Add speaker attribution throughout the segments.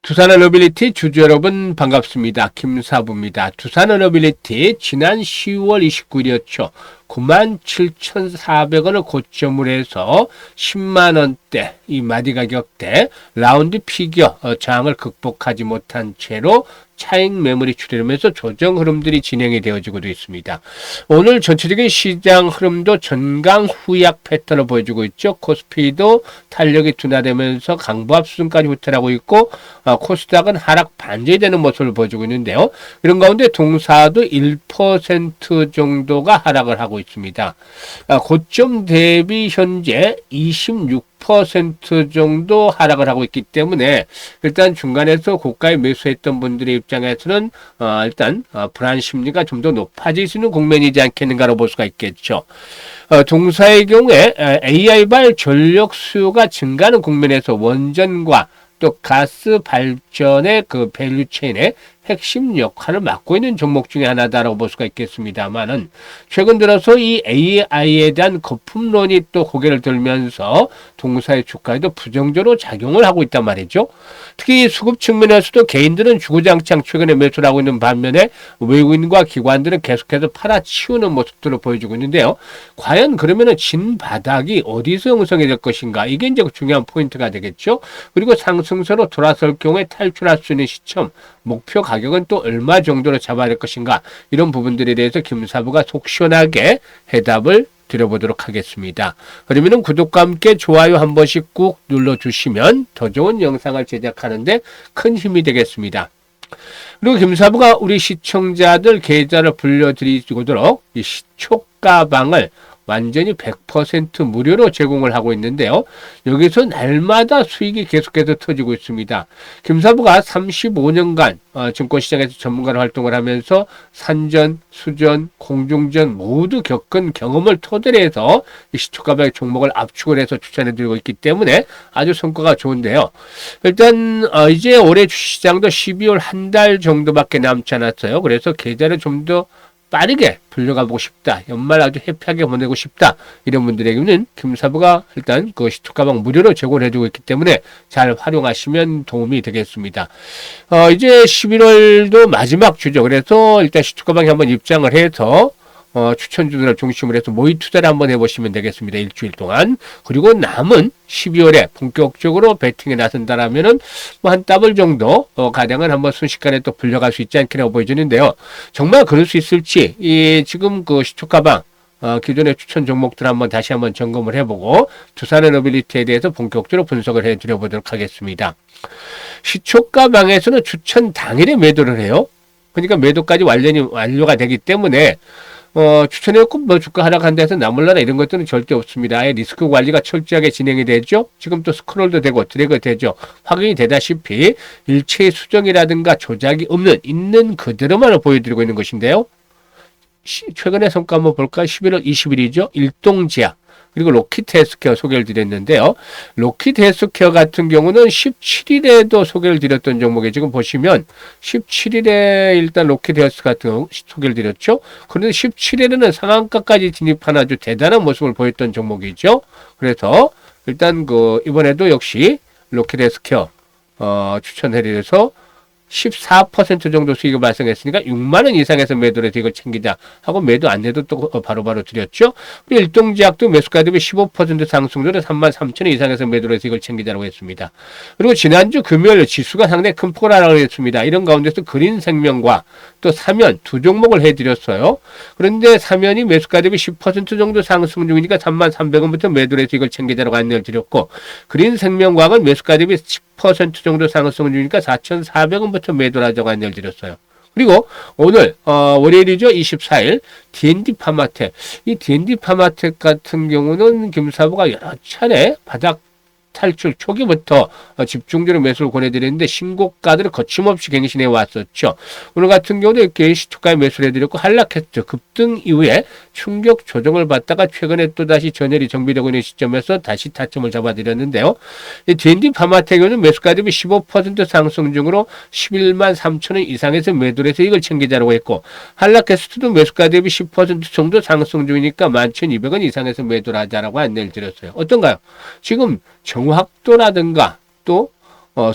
Speaker 1: 두산어너빌리티 주주 여러분 반갑습니다. 김사부입니다. 두산어너빌리티 지난 10월 29일이었죠. 97,400원을 고점으로 해서 10만원대 이 마디 가격대 라운드 피겨 저항을 극복하지 못한 채로 차익 매물이 출현하면서 조정 흐름들이 진행이 되어지고 있습니다. 오늘 전체적인 시장 흐름도 전강 후약 패턴을 보여주고 있죠. 코스피도 탄력이 둔화되면서 강보합 수준까지 후퇴하고 있고 코스닥은 하락 반전되는 모습을 보여주고 있는데요. 이런 가운데 동사도 1% 정도가 하락을 하고 있습니다. 고점 대비 현재 26% 정도 하락을 하고 있기 때문에 일단 중간에서 고가에 매수했던 분들의 입장에서는 일단 불안 심리가 좀 더 높아질 수 있는 국면이지 않겠는가로 볼 수가 있겠죠. 동사의 경우에 AI발 전력 수요가 증가하는 국면에서 원전과 또 가스 발전의 그 밸류 체인의 핵심 역할을 맡고 있는 종목 중에 하나다라고 볼 수가 있겠습니다만은 최근 들어서 이 AI에 대한 거품론이 또 고개를 들면서 동사의 주가에도 부정적으로 작용을 하고 있단 말이죠. 특히 수급 측면에서도 개인들은 주구장창 최근에 매수를 하고 있는 반면에 외국인과 기관들은 계속해서 팔아치우는 모습들을 보여주고 있는데요. 과연 그러면은 진 바닥이 어디서 형성이 될 것인가? 이게 이제 중요한 포인트가 되겠죠. 그리고 상승세로 돌아설 경우에 탈출할 수 있는 시점, 목표 가격은 또 얼마 정도로 잡아야 될 것인가? 이런 부분들에 대해서 김사부가 속 시원하게 해답을 드려보도록 하겠습니다. 그러면 구독과 함께 좋아요 한 번씩 꾹 눌러주시면 더 좋은 영상을 제작하는데 큰 힘이 되겠습니다. 그리고 김사부가 우리 시청자들 계좌를 불려드리도록 이 시초가방을 완전히 100% 무료로 제공을 하고 있는데요. 여기서 날마다 수익이 계속해서 터지고 있습니다. 김사부가 35년간 증권시장에서 전문가로 활동을 하면서 산전, 수전, 공중전 모두 겪은 경험을 토대로 해서 이 시초가방의 종목을 압축을 해서 추천해드리고 있기 때문에 아주 성과가 좋은데요. 일단 이제 올해 주시장도 12월 한 달 정도밖에 남지 않았어요. 그래서 계좌를 좀 더 빠르게 불려가보고 싶다. 연말 아주 해피하게 보내고 싶다. 이런 분들에게는 김사부가 일단 그 시초가방 무료로 제공을 해주고 있기 때문에 잘 활용하시면 도움이 되겠습니다. 이제 11월도 마지막 주죠. 그래서 일단 시초가방에 한번 입장을 해서 추천주들을 중심으로 해서 모의 투자를 한번 해보시면 되겠습니다. 일주일 동안. 그리고 남은 12월에 본격적으로 배팅에 나선다라면은 뭐 한 더블 정도 가량은 한번 순식간에 또 불려갈 수 있지 않겠냐고 보여지는데요. 정말 그럴 수 있을지 지금 그 시초가방 기존의 추천 종목들 한번 다시 한번 점검을 해보고 두산어너빌리티에 대해서 본격적으로 분석을 해드려보도록 하겠습니다. 시초가방에서는 추천 당일에 매도를 해요. 그러니까 매도까지 완료가 되기 때문에 추천해갖고 뭐 주가 하락한다 해서 나몰라라 이런 것들은 절대 없습니다. 아예 리스크 관리가 철저하게 진행이 되죠. 지금 또 스크롤도 되고 드래그 되죠. 확인이 되다시피 일체의 수정이라든가 조작이 있는 그대로만을 보여드리고 있는 것인데요. 최근의 성과 한번 볼까요? 11월 20일이죠. 일동제약. 그리고 로키트 헬스케어 소개를 드렸는데요. 로키트 헬스케어 같은 경우는 17일에도 소개를 드렸던 종목에 지금 보시면 17일에 일단 로키트 헬스 같은 경우 소개를 드렸죠. 그런데 17일에는 상한가까지 진입한 아주 대단한 모습을 보였던 종목이죠. 그래서 일단 이번에도 역시 로키트 헬스케어 추천해드려서 14% 정도 수익을 발생했으니까 6만원 이상에서 매도를 해서 이걸 챙기자 하고 매도 안내도 또 바로바로 드렸죠. 우리 일동제약도 매수가 대비 15% 상승률에 33,000원 이상에서 매도를 해서 이걸 챙기자라고 했습니다. 그리고 지난주 금요일 지수가 상당히 큰 폭을 하락을 했습니다. 이런 가운데서 그린생명과 또 사면 두 종목을 해드렸어요. 그런데 사면이 매수가 대비 10% 정도 상승 중이니까 33,300원부터 매도를 해서 이걸 챙기자라고 안내를 드렸고 그린생명과학은 매수가 대비 10% 정도 상승 중이니까 4,400원부터 매도를 하자고 안내를 드렸어요. 그리고 오늘 월요일이죠. 24일 D&D 파마텍. 이 D&D 파마텍 같은 경우는 김사부가 여러 차례 바닥 탈출 초기부터 집중적으로 매수를 권해드렸는데 신고가들을 거침없이 갱신해 왔었죠. 오늘 같은 경우도 이렇게 시초가에 매수를 해드렸고 한락했죠. 급등 이후에 충격 조정을 받다가 최근에 또다시 전열이 정비되고 있는 시점에서 다시 타점을 잡아드렸는데요. 이 D&D 파마텍은 매수가 대비 15% 상승 중으로 11만 3천원 이상에서 매도를 해서 이걸 챙기자라고 했고 한락했을 매수가 대비 10% 정도 상승 중이니까 11,200원 이상에서 매도를 하자라고 안내를 드렸어요. 어떤가요? 지금 정확도라든가 또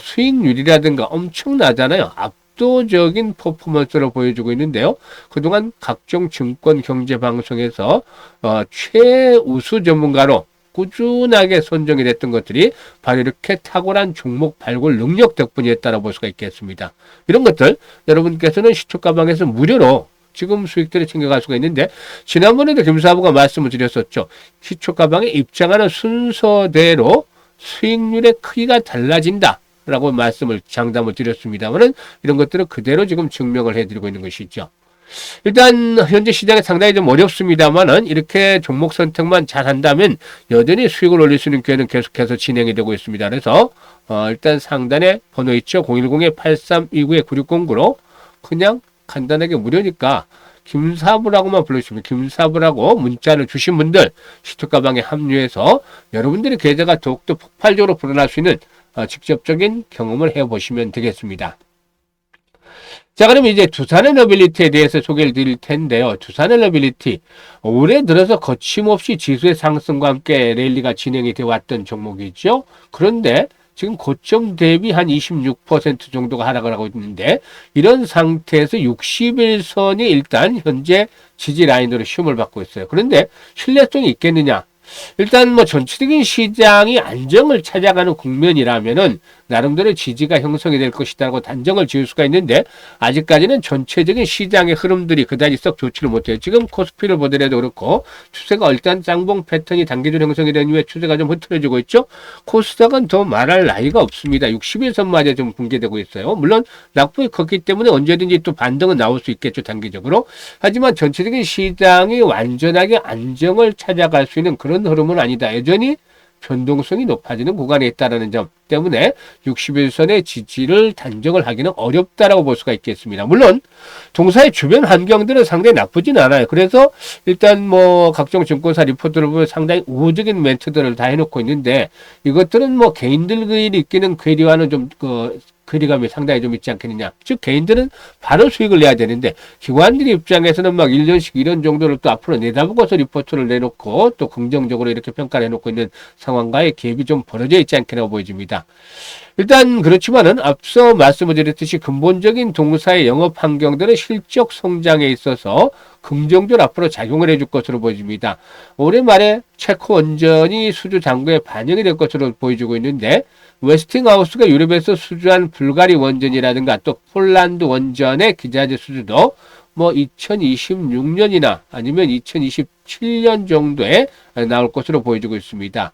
Speaker 1: 수익률이라든가 엄청나잖아요. 압도적인 퍼포먼스를 보여주고 있는데요. 그동안 각종 증권 경제 방송에서 최우수 전문가로 꾸준하게 선정이 됐던 것들이 바로 이렇게 탁월한 종목 발굴 능력 덕분이었다고 볼 수가 있겠습니다. 이런 것들 여러분께서는 시초가방에서 무료로 지금 수익들을 챙겨갈 수가 있는데, 지난번에도 김사부가 말씀을 드렸었죠. 시초가방에 입장하는 순서대로 수익률의 크기가 달라진다 라고 장담을 드렸습니다만은, 이런 것들을 그대로 지금 증명을 해드리고 있는 것이죠. 일단 현재 시장이 상당히 좀 어렵습니다만은, 이렇게 종목 선택만 잘 한다면 여전히 수익을 올릴 수 있는 기회는 계속해서 진행이 되고 있습니다. 그래서 일단 상단에 번호 있죠. 010-8329-9609로 그냥 간단하게 무료니까 김사부라고만 불러주시면, 김사부라고 문자를 주신 분들 시초가방에 합류해서 여러분들의 계좌가 더욱더 폭발적으로 불어날 수 있는 직접적인 경험을 해보시면 되겠습니다. 자, 그럼 이제 두산에너빌리티에 대해서 소개를 드릴 텐데요. 두산에너빌리티 올해 들어서 거침없이 지수의 상승과 함께 랠리가 진행이 되어 왔던 종목이죠. 그런데 지금 고점 대비 한 26% 정도가 하락을 하고 있는데, 이런 상태에서 60일선이 일단 현재 지지 라인으로 시험을 받고 있어요. 그런데 신뢰성이 있겠느냐? 일단 뭐 전체적인 시장이 안정을 찾아가는 국면이라면은 나름대로 지지가 형성이 될 것이다라고 단정을 지을 수가 있는데, 아직까지는 전체적인 시장의 흐름들이 그다지 썩 좋지를 못해요. 지금 코스피를 보더라도 그렇고 추세가 일단 쌍봉 패턴이 단기적으로 형성이 된 이후에 추세가 좀 흐트러지고 있죠. 코스닥은 더 말할 나위가 없습니다. 60일선마저 좀 붕괴되고 있어요. 물론 낙폭이 컸기 때문에 언제든지 또 반등은 나올 수 있겠죠, 단기적으로. 하지만 전체적인 시장이 완전하게 안정을 찾아갈 수 있는 그런 흐름은 아니다. 여전히 변동성이 높아지는 구간에 있다는 점 때문에 60일선의 지지를 단정을 하기는 어렵다라고 볼 수가 있겠습니다. 물론 동사의 주변 환경들은 상당히 나쁘진 않아요. 그래서 일단 뭐 각종 증권사 리포트를 보면 상당히 우호적인 멘트들을 다 해놓고 있는데, 이것들은 뭐 개인들끼리 느끼는 괴리와는 좀 괴리감이 상당히 좀 있지 않겠느냐. 즉 개인들은 바로 수익을 내야 되는데, 기관들 입장에서는 막 1년씩 이런 정도를 또 앞으로 내다보고서 리포트를 내놓고 또 긍정적으로 이렇게 평가를 해놓고 있는 상황과의 갭이 좀 벌어져 있지 않겠냐고 보여집니다. 일단 그렇지만은 앞서 말씀을 드렸듯이 근본적인 동사의 영업 환경들은 실적 성장에 있어서 긍정적으로 앞으로 작용을 해줄 것으로 보여집니다. 올해 말에 체코 원전이 수주 잔고에 반영이 될 것으로 보여지고 있는데, 웨스팅하우스가 유럽에서 수주한 불가리 원전이라든가 또 폴란드 원전의 기자재 수주도 뭐 2026년이나 아니면 2027년 정도에 나올 것으로 보여지고 있습니다.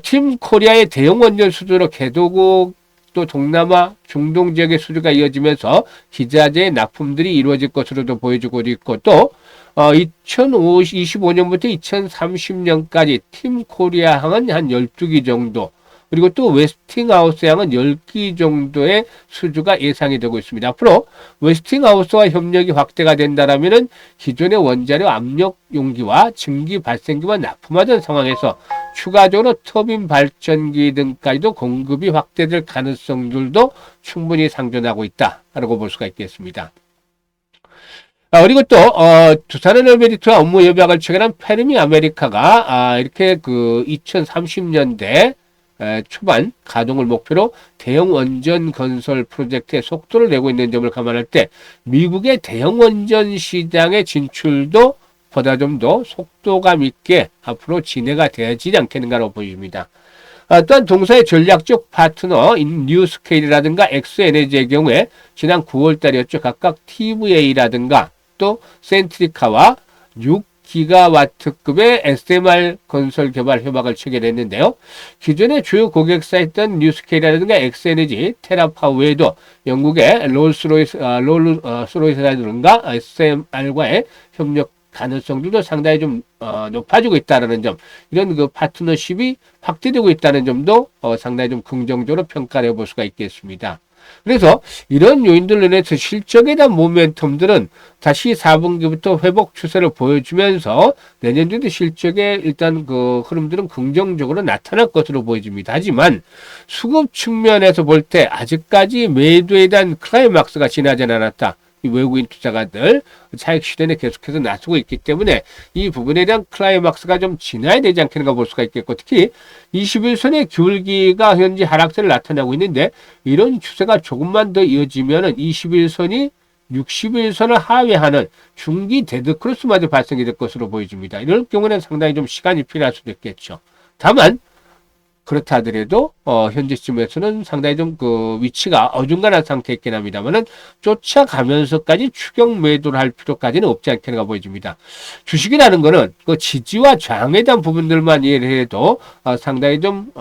Speaker 1: 팀 코리아의 대형 원전 수주로 개도국 또 동남아 중동 지역의 수주가 이어지면서 기자재의 납품들이 이루어질 것으로도 보여지고 있고, 또 2025년부터 2030년까지 팀 코리아 항은 한 12기 정도, 그리고 또 웨스팅하우스 항은 10기 정도의 수주가 예상이 되고 있습니다. 앞으로 웨스팅하우스와 협력이 확대가 된다라면은 기존의 원자력 압력 용기와 증기 발생기만 납품하던 상황에서 추가적으로 터빈 발전기 등까지도 공급이 확대될 가능성들도 충분히 상존하고 있다라고 볼 수가 있겠습니다. 그리고 또 두산에너빌리티와 업무 협약을 체결한 페르미 아메리카가 이렇게 2030년대 초반 가동을 목표로 대형 원전 건설 프로젝트에 속도를 내고 있는 점을 감안할 때, 미국의 대형 원전 시장의 진출도 보다 좀 더 속도감 있게 앞으로 진행가 되어지지 않겠는가로 보입니다. 또한 동사의 전략적 파트너인 뉴스케일이라든가 엑스에너지의 경우에 지난 9월달이었죠. 각각 TVA라든가 또 센트리카와 6기가와트급의 SMR 건설 개발 협약을 체결했는데요. 기존의 주요 고객사였던 뉴스케일이라든가 엑스에너지, 테라파워 외에도 영국의 롤스로이스라든가 SMR과의 협력 가능성들도 상당히 좀 높아지고 있다는 점, 이런 파트너십이 확대되고 있다는 점도 상당히 좀 긍정적으로 평가를 해볼 수가 있겠습니다. 그래서 이런 요인들로 인해서 실적에 대한 모멘텀들은 다시 4분기부터 회복 추세를 보여주면서 내년도에도 실적에 일단 흐름들은 긍정적으로 나타날 것으로 보여집니다. 하지만 수급 측면에서 볼 때 아직까지 매도에 대한 클라이막스가 지나지 않았다. 이 외국인 투자가들 차익 실현에 계속해서 나서고 있기 때문에 이 부분에 대한 클라이막스가 좀 지나야 되지 않겠는가 볼 수가 있겠고, 특히 21선의 기울기가 현재 하락세를 나타내고 있는데 이런 추세가 조금만 더 이어지면은 21선이 60일선을 하회하는 중기 데드크로스마저 발생이 될 것으로 보여집니다. 이럴 경우는 상당히 좀 시간이 필요할 수도 있겠죠. 다만 그렇다 하더라도 현재 시점에서는 상당히 좀 그 위치가 어중간한 상태에 있긴 합니다만은 쫓아가면서까지 추격 매도를 할 필요까지는 없지 않겠는가 보여집니다. 주식이라는 거는 그 지지와 저항에 대한 부분들만 이해를 해도 상당히 좀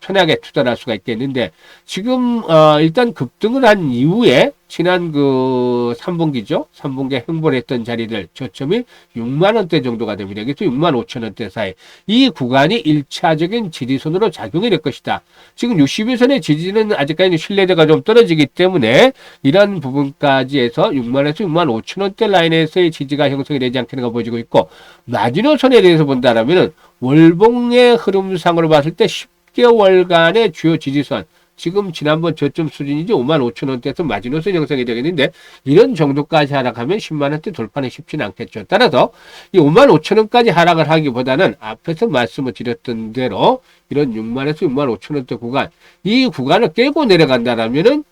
Speaker 1: 편하게 투자를 할 수가 있겠는데, 지금 일단 급등을 한 이후에 지난 그 3분기죠. 3분기에 횡보를 했던 자리들 저점이 6만 원대 정도가 됩니다. 그래서 6만 5천 원대 사이. 이 구간이 1차적인 지지선으로 작용이 될 것이다. 지금 61선의 지지는 아직까지 신뢰도가 좀 떨어지기 때문에 이런 부분까지 해서 6만에서 6만 5천 원대 라인에서의 지지가 형성이 되지 않겠는가 보여지고 있고, 마지노선에 대해서 본다라면은 월봉의 흐름상으로 봤을 때 10개월간의 주요 지지선, 지금 지난번 저점 수준이지 5만 5천 원대에서 마지노선 형성이 되겠는데, 이런 정도까지 하락하면 10만 원대 돌파는 쉽지는 않겠죠. 따라서 이 5만 5천 원까지 하락을 하기보다는 앞에서 말씀을 드렸던 대로 이런 6만에서 6만 5천 원대 구간, 이 구간을 깨고 내려간다라면은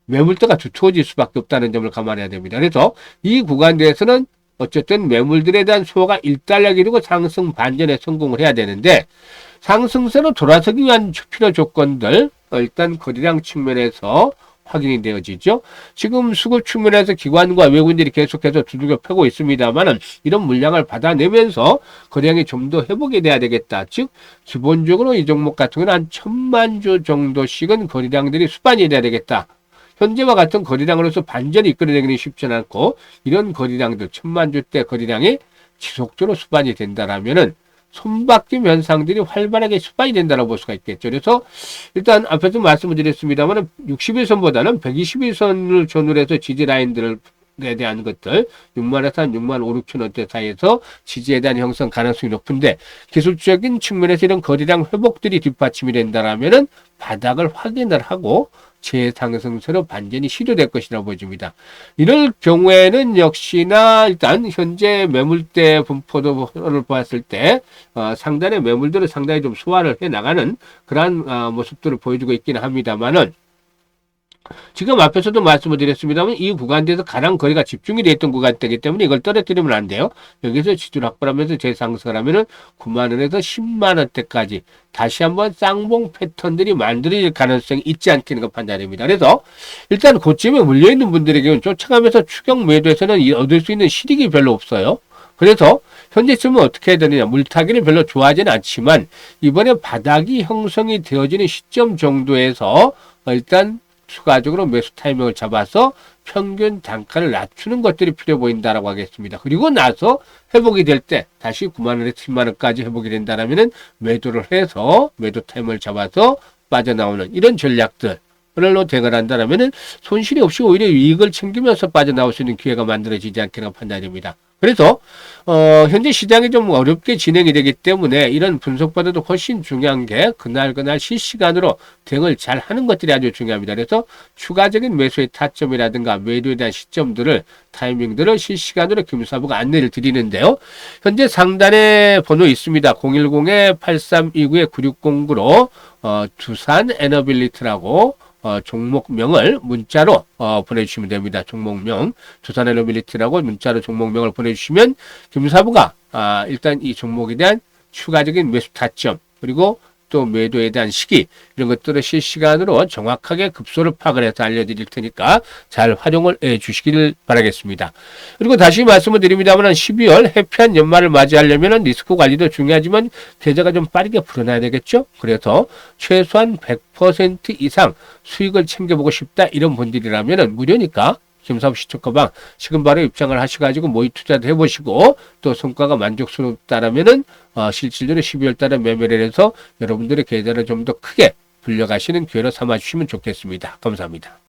Speaker 1: 매물대가 두터워질 수밖에 없다는 점을 감안해야 됩니다. 그래서 이 구간 내에서는 어쨌든 매물들에 대한 수요가 일단락이 되고 상승 반전에 성공을 해야 되는데, 상승세로 돌아서기 위한 필요 조건들 일단 거래량 측면에서 확인이 되어지죠. 지금 수급 측면에서 기관과 외국인들이 계속해서 두들겨 패고 있습니다만은 이런 물량을 받아내면서 거래량이 좀 더 회복이 돼야 되겠다. 즉 기본적으로 이 종목 같은 경우는 한 1,000만 주 정도씩은 거래량들이 수반이 돼야 되겠다. 현재와 같은 거래량으로서 반전이 이끌어내기는 쉽지는 않고, 이런 거래량들 1,000만 주대 거래량이 지속적으로 수반이 된다라면은 손바뀜 현상들이 활발하게 수반이 된다고 볼 수가 있겠죠. 그래서 일단 앞에서 말씀을 드렸습니다만 61선보다는 121선을 전후로 해서 지지 라인들에 대한 것들 6만에서 한 6만 5, 6천 원대 사이에서 지지에 대한 형성 가능성이 높은데, 기술적인 측면에서 이런 거래량 회복들이 뒷받침이 된다라면은 바닥을 확인을 하고 재상승세로 반전이 시도될 것이라고 보여집니다. 이럴 경우에는 역시나 일단 현재 매물대 분포도를 보았을 때 상단의 매물들을 상당히 좀 소화를 해 나가는 그러한 모습들을 보여주고 있기는 합니다만은, 지금 앞에서도 말씀을 드렸습니다만 이 구간대에서 가장 거리가 집중이 되어 있던 구간대이기 때문에 이걸 떨어뜨리면 안 돼요. 여기서 지지를 확보하면서 재상승을 하면은 9만 원에서 10만 원대까지 다시 한번 쌍봉 패턴들이 만들어질 가능성이 있지 않겠는가 판단됩니다. 그래서 일단 고점에 물려있는 분들에게는 쫓아가면서 추격 매도에서는 얻을 수 있는 실익이 별로 없어요. 그래서 현재 지금은 어떻게 해야 되느냐, 물타기는 별로 좋아하지는 않지만 이번에 바닥이 형성이 되어지는 시점 정도에서 일단 추가적으로 매수 타이밍을 잡아서 평균 단가를 낮추는 것들이 필요해 보인다라고 하겠습니다. 그리고 나서 회복이 될 때 다시 9만 원에서 10만 원까지 회복이 된다라면은 매도를 해서 매도 타이밍을 잡아서 빠져나오는 이런 전략들로 대응을 한다라면은 손실이 없이 오히려 이익을 챙기면서 빠져나올 수 있는 기회가 만들어지지 않겠나 판단됩니다. 그래서 현재 시장이 좀 어렵게 진행이 되기 때문에 이런 분석보다도 훨씬 중요한 게 그날 실시간으로 대응을 잘 하는 것들이 아주 중요합니다. 그래서 추가적인 매수의 타점이라든가 매도에 대한 시점들을 타이밍들을 실시간으로 김사부가 안내를 드리는데요. 현재 상단에 번호 있습니다. 010-8329-9609로 두산 에너빌리티라고 종목명을 문자로 보내주시면 됩니다. 종목명 두산 에너빌리티라고 문자로 종목명을 보내주시면 김사부가 일단 이 종목에 대한 추가적인 매수 타점 그리고 또 매도에 대한 시기 이런 것들을 실시간으로 정확하게 급소를 파악을 해서 알려드릴 테니까 잘 활용을 해 주시기를 바라겠습니다. 그리고 다시 말씀을 드립니다만 12월 해피한 연말을 맞이하려면 리스크 관리도 중요하지만 계좌가 좀 빠르게 풀어놔야 되겠죠. 그래서 최소한 100% 이상 수익을 챙겨보고 싶다 이런 분들이라면 무료니까 김사부 시초커방 지금 바로 입장을 하셔가지고 모의 투자도 해보시고 또 성과가 만족스럽다라면은 실질적으로 12월 달에 매매를 해서 여러분들의 계좌를 좀 더 크게 불려가시는 기회로 삼아주시면 좋겠습니다. 감사합니다.